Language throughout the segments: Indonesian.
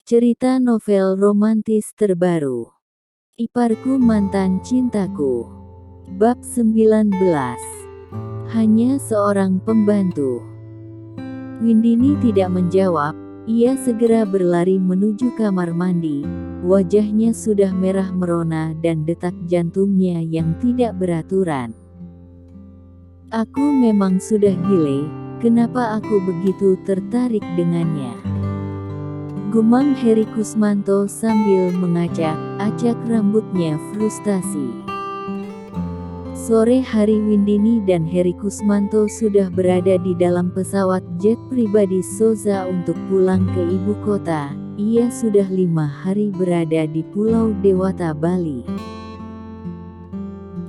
Cerita novel romantis terbaru. Iparku Mantan Cintaku. Bab 19. Hanya seorang pembantu. Windini tidak menjawab. Ia segera berlari menuju kamar mandi. Wajahnya sudah merah merona dan detak jantungnya yang tidak beraturan. Aku memang sudah gile, kenapa aku begitu tertarik dengannya? Gumam Heri Kusmanto sambil mengacak-acak rambutnya frustasi. Sore hari Windini dan Heri Kusmanto sudah berada di dalam pesawat jet pribadi Soza untuk pulang ke ibu kota. Ia sudah 5 hari berada di Pulau Dewata, Bali.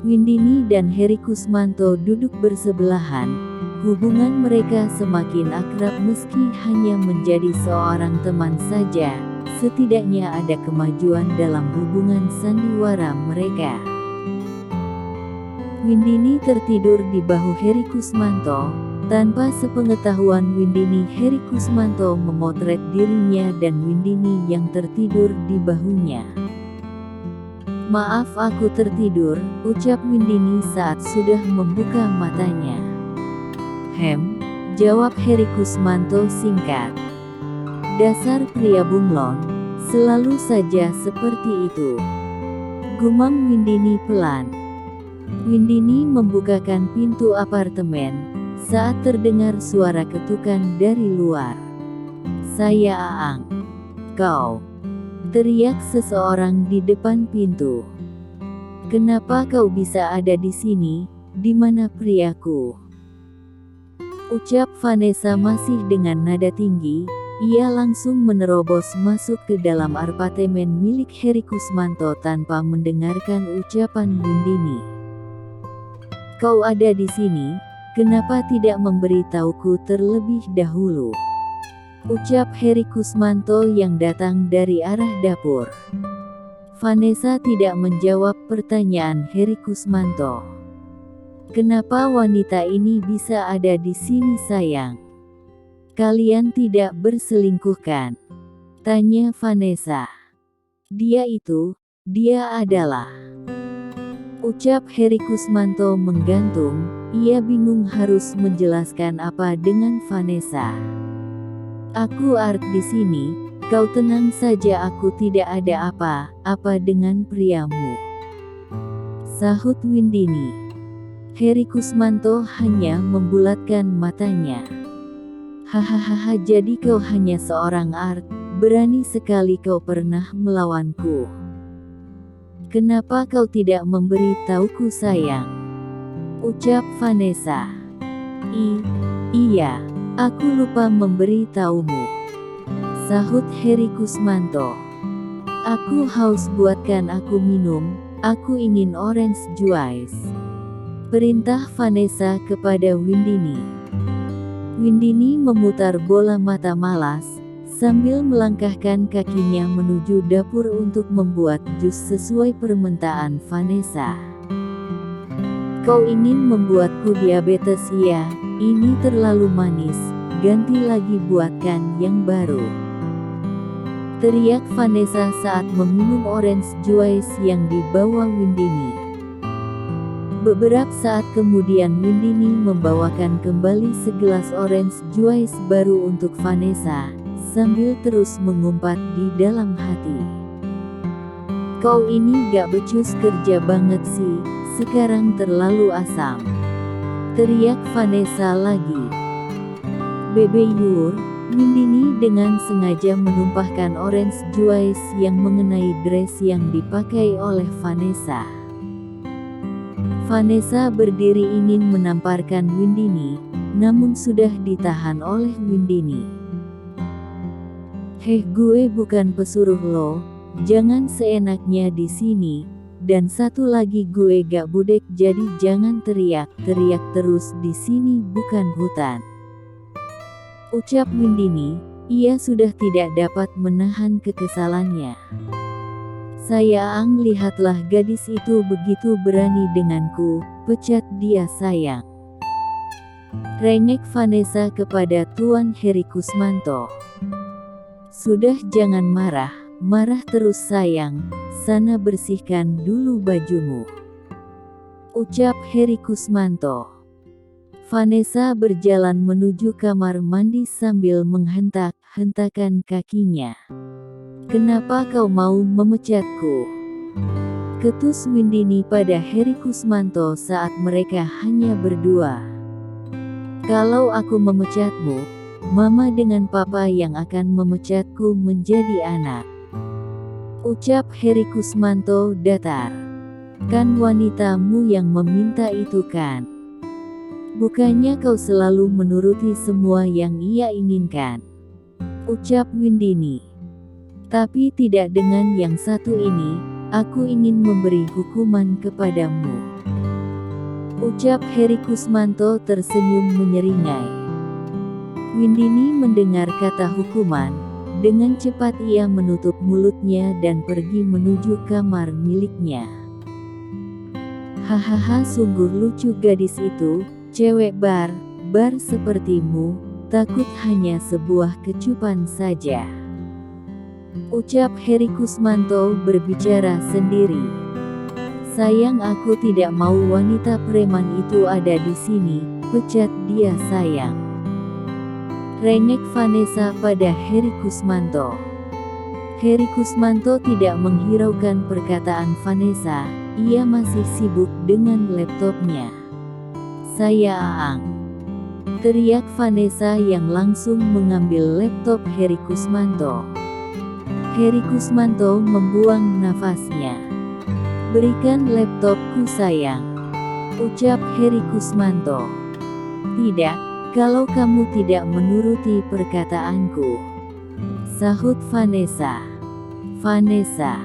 Windini dan Heri Kusmanto duduk bersebelahan. Hubungan mereka semakin akrab meski hanya menjadi seorang teman saja. Setidaknya ada kemajuan dalam hubungan sandiwara mereka. Windini tertidur di bahu Heri Kusmanto. Tanpa sepengetahuan Windini, Heri Kusmanto memotret dirinya dan Windini yang tertidur di bahunya. "Maaf, aku tertidur," ucap Windini saat sudah membuka matanya. Jawab Heri Kusmanto singkat. "Dasar pria bunglon, selalu saja seperti itu," gumam Windini pelan. Windini membukakan pintu apartemen, saat terdengar suara ketukan dari luar. "Saya Aang." "Kau?" teriak seseorang di depan pintu. "Kenapa kau bisa ada di sini? Di mana priaku?" ucap Vanessa masih dengan nada tinggi. Ia langsung menerobos masuk ke dalam apartemen milik Heri Kusmanto tanpa mendengarkan ucapan Windini. "Kau ada di sini, kenapa tidak memberitahuku terlebih dahulu?" ucap Heri Kusmanto yang datang dari arah dapur. Vanessa tidak menjawab pertanyaan Heri Kusmanto. "Kenapa wanita ini bisa ada di sini, sayang? Kalian tidak berselingkuh kan?" tanya Vanessa. Dia adalah," ucap Heri Kusmanto menggantung. Ia bingung harus menjelaskan apa dengan Vanessa. "Aku Art di sini, kau tenang saja, aku tidak ada apa-apa dengan priamu," sahut Windini. Heri Kusmanto hanya membulatkan matanya. "Hahaha, jadi kau hanya seorang Art, berani sekali kau pernah melawanku. Kenapa kau tidak memberitahuku, sayang?" ucap Vanessa. Iya, aku lupa memberitahumu," sahut Heri Kusmanto. "Aku haus, buatkan aku minum, aku ingin orange juice," perintah Vanessa kepada Windini. Windini memutar bola mata malas, sambil melangkahkan kakinya menuju dapur untuk membuat jus sesuai permintaan Vanessa. "Kau ingin membuatku diabetes ya? Ini terlalu manis, ganti lagi, buatkan yang baru," teriak Vanessa saat meminum orange juice yang dibawa Windini. Beberapa saat kemudian Windini membawakan kembali segelas orange juice baru untuk Vanessa, sambil terus mengumpat di dalam hati. "Kau ini gak becus kerja banget sih, sekarang terlalu asam," teriak Vanessa lagi. "Bebe Windini dengan sengaja menumpahkan orange juice yang mengenai dress yang dipakai oleh Vanessa. Vanessa berdiri ingin menamparkan Windini, namun sudah ditahan oleh Windini. Gue bukan pesuruh lo, jangan seenaknya di sini. Dan satu lagi, gue gak budek, jadi jangan teriak-teriak terus, di sini bukan hutan," ucap Windini. Ia sudah tidak dapat menahan kekesalannya. "Sayang, lihatlah gadis itu begitu berani denganku," pecat dia, "sayang," rengek Vanessa kepada Tuan Heri Kusmanto. Sudah jangan marah, marah terus sayang, sana bersihkan dulu bajumu. Ucap Heri Kusmanto. Vanessa berjalan menuju kamar mandi sambil menghentak-hentakan kakinya. Kenapa kau mau memecatku? Ketus Windini pada Heri Kusmanto saat mereka hanya berdua. Kalau aku memecatmu, Mama dengan Papa yang akan memecatku menjadi anak. Ucap Heri Kusmanto datar. Kan wanitamu yang meminta itu kan? Bukannya kau selalu menuruti semua yang ia inginkan? Ucap Windini. Tapi tidak dengan yang satu ini, aku ingin memberi hukuman kepadamu. Ucap Heri Kusmanto tersenyum menyeringai. Windini mendengar kata hukuman, dengan cepat ia menutup mulutnya dan pergi menuju kamar miliknya. Hahaha, sungguh lucu gadis itu, cewek bar sepertimu, takut hanya sebuah kecupan saja. Ucap Heri Kusmanto berbicara sendiri. Sayang, aku tidak mau wanita preman itu ada di sini, pecat dia sayang. Rengek Vanessa pada Heri Kusmanto. Heri Kusmanto tidak menghiraukan perkataan Vanessa, ia masih sibuk dengan laptopnya. Saya Aang, teriak Vanessa yang langsung mengambil laptop Heri Kusmanto. Heri Kusmanto membuang nafasnya. Berikan laptopku sayang, ucap Heri Kusmanto. Tidak. Kalau kamu tidak menuruti perkataanku, sahut Vanessa. Vanessa,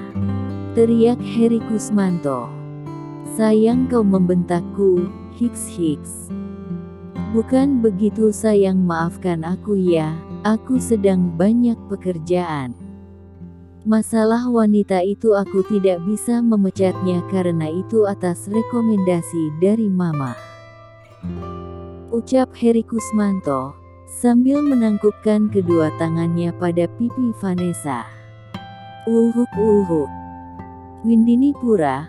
teriak Heri Kusmanto. Sayang kau membentakku, hiks. Bukan begitu sayang, maafkan aku ya, aku sedang banyak pekerjaan. Masalah wanita itu aku tidak bisa memecatnya karena itu atas rekomendasi dari Mama. Ucap Heri Kusmanto, sambil menangkupkan kedua tangannya pada pipi Vanessa. Uhuk. Windini pura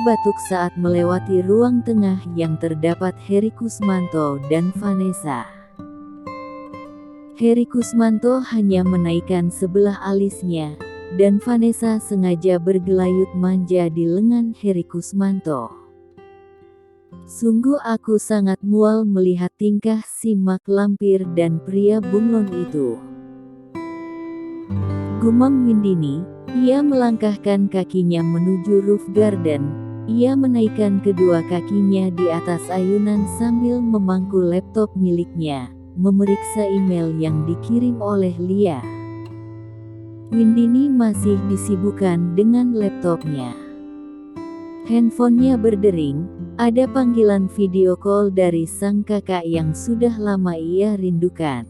batuk saat melewati ruang tengah yang terdapat Heri Kusmanto dan Vanessa. Heri Kusmanto hanya menaikkan sebelah alisnya, dan Vanessa sengaja bergelayut manja di lengan Heri Kusmanto. Sungguh aku sangat mual melihat tingkah si mak lampir dan pria bunglon itu. Gumam Windini, ia melangkahkan kakinya menuju roof garden, ia menaikkan kedua kakinya di atas ayunan sambil memangku laptop miliknya, memeriksa email yang dikirim oleh Lia. Windini masih disibukkan dengan laptopnya. Handphonenya berdering, ada panggilan video call dari sang kakak yang sudah lama ia rindukan.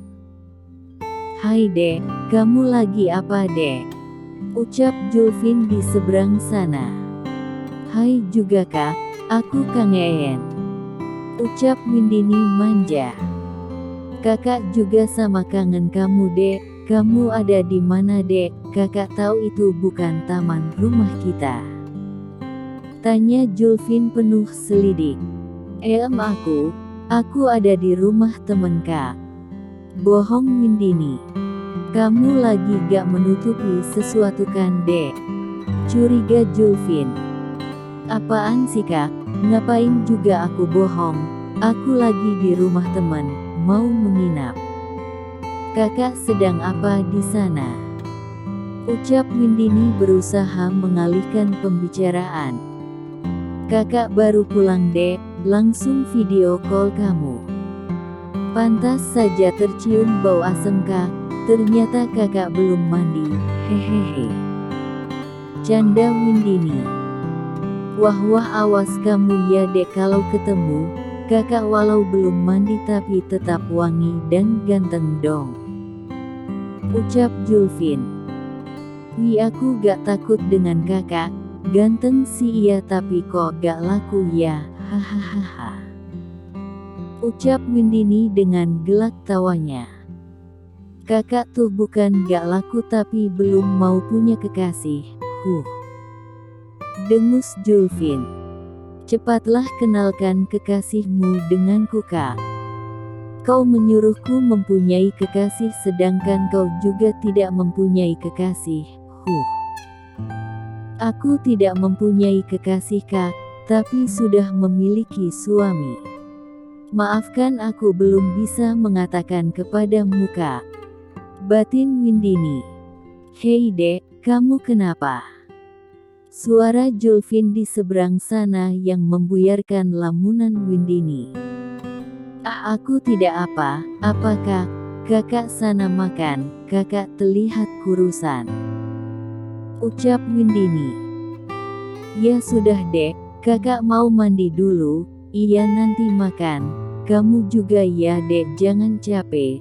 Hai dek, kamu lagi apa dek? Ucap Julvin di seberang sana. Hai juga kak, aku kangen. Ucap Windini manja. Kakak juga sama kangen kamu dek, kamu ada di mana dek? Kakak tahu itu bukan taman rumah kita. Tanya Julvin penuh selidik. Aku ada di rumah temen kak. Bohong Windini. Kamu lagi gak menutupi sesuatu kan dek? Curiga Julvin. Apaan sih kak? Ngapain juga aku bohong? Aku lagi di rumah temen, mau menginap. Kakak sedang apa di sana? Ucap Windini berusaha mengalihkan pembicaraan. Kakak baru pulang dek, langsung video call kamu. Pantas saja tercium bau asem kak, ternyata kakak belum mandi, hehehe. Canda Windini. Wah awas kamu ya dek kalau ketemu, kakak walau belum mandi tapi tetap wangi dan ganteng dong. Ucap Julvin. Aku gak takut dengan kakak. Ganteng sih iya tapi kok gak laku ya, hahaha. Ucap Windini dengan gelak tawanya. Kakak tuh bukan gak laku tapi belum mau punya kekasih. Dengus Julfin. Cepatlah kenalkan kekasihmu denganku, Kak. Kau menyuruhku mempunyai kekasih sedangkan kau juga tidak mempunyai kekasih. Aku tidak mempunyai kekasih, Kak, tapi sudah memiliki suami. Maafkan aku belum bisa mengatakan kepadamu, Kak. Batin Windini. Hei dek, kamu kenapa? Suara Julfin di seberang sana yang membuyarkan lamunan Windini. Aku tidak apa-apa, Kak. Kakak sana makan, kakak terlihat kurusan. Ucap Windini. Ya sudah dek, kakak mau mandi dulu, iya nanti makan. Kamu juga ya dek, jangan capek,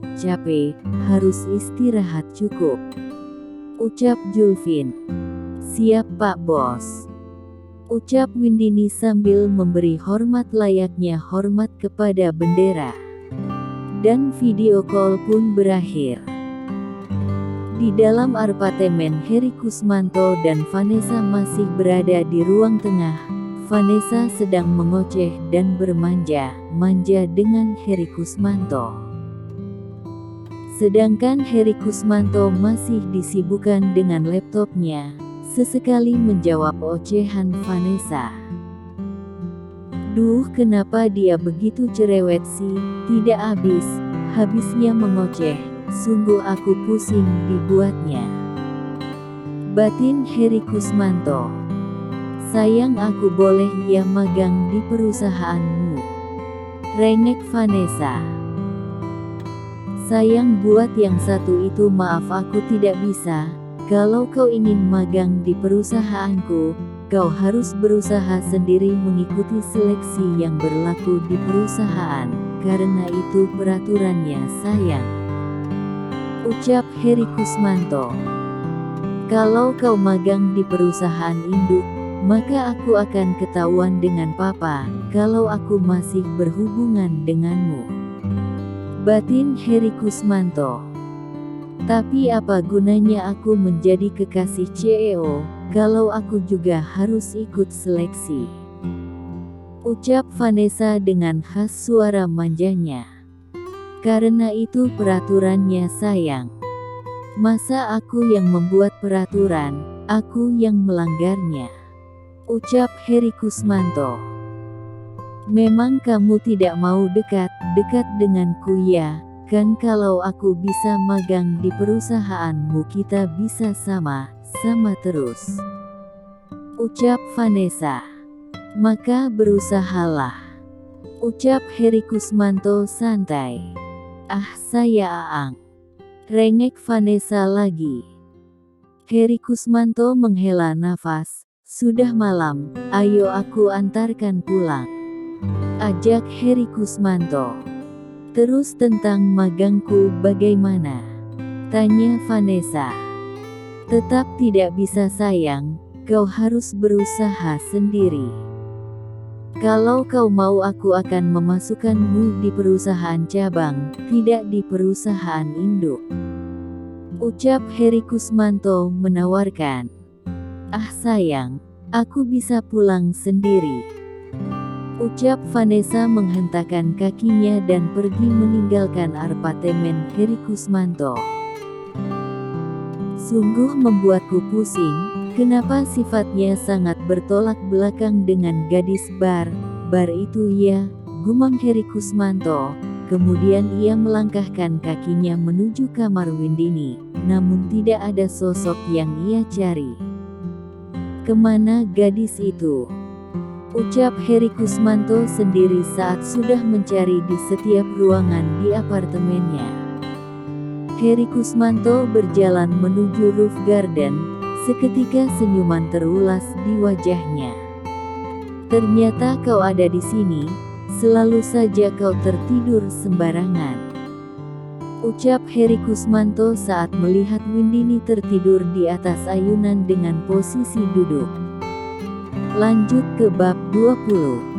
harus istirahat cukup. Ucap Julfin. Siap Pak Bos. Ucap Windini sambil memberi hormat layaknya hormat kepada bendera. Dan video call pun berakhir. Di dalam apartemen Heri Kusmanto dan Vanessa masih berada di ruang tengah. Vanessa sedang mengoceh dan bermanja-manja dengan Heri Kusmanto. Sedangkan Heri Kusmanto masih disibukkan dengan laptopnya, sesekali menjawab ocehan Vanessa. Duh, kenapa dia begitu cerewet sih, tidak habisnya mengoceh, sungguh aku pusing dibuatnya. Batin Heri Kusmanto. Sayang, aku boleh ya magang di perusahaanmu? Rengek Vanessa. Sayang, buat yang satu itu maaf aku tidak bisa. Kalau kau ingin magang di perusahaanku, kau harus berusaha sendiri mengikuti seleksi yang berlaku di perusahaan, karena itu peraturannya sayang. Ucap Heri Kusmanto. Kalau kau magang di perusahaan induk, maka aku akan ketahuan dengan papa, kalau aku masih berhubungan denganmu. Batin Heri Kusmanto. Tapi apa gunanya aku menjadi kekasih CEO, kalau aku juga harus ikut seleksi? Ucap Vanessa dengan khas suara manjanya. Karena itu peraturannya sayang. Masa aku yang membuat peraturan, aku yang melanggarnya? Ucap Heri Kusmanto. Memang kamu tidak mau dekat denganku ya, kan? Kalau aku bisa magang di perusahaanmu kita bisa sama terus. Ucap Vanessa. Maka berusahalah. Ucap Heri Kusmanto santai. Saya Aang. Rengek Vanessa lagi. Heri Kusmanto menghela nafas. Sudah malam, ayo aku antarkan pulang. Ajak Heri Kusmanto. Terus tentang magangku bagaimana? Tanya Vanessa. Tetap tidak bisa sayang, kau harus berusaha sendiri. Kalau kau mau aku akan memasukkanmu di perusahaan cabang, tidak di perusahaan induk. Ucap Heri Kusmanto menawarkan. Sayang, aku bisa pulang sendiri. Ucap Vanessa menghentakkan kakinya dan pergi meninggalkan apartemen Heri Kusmanto. Sungguh membuatku pusing, kenapa sifatnya sangat bertolak belakang dengan gadis bar itu ya, gumam Heri Kusmanto. Kemudian ia melangkahkan kakinya menuju kamar Windini, namun tidak ada sosok yang ia cari. Kemana gadis itu? Ucap Heri Kusmanto sendiri saat sudah mencari di setiap ruangan di apartemennya. Heri Kusmanto berjalan menuju roof garden, seketika senyuman terulas di wajahnya. Ternyata kau ada di sini, selalu saja kau tertidur sembarangan. Ucap Heri Kusmanto saat melihat Windini tertidur di atas ayunan dengan posisi duduk. Lanjut ke bab 20.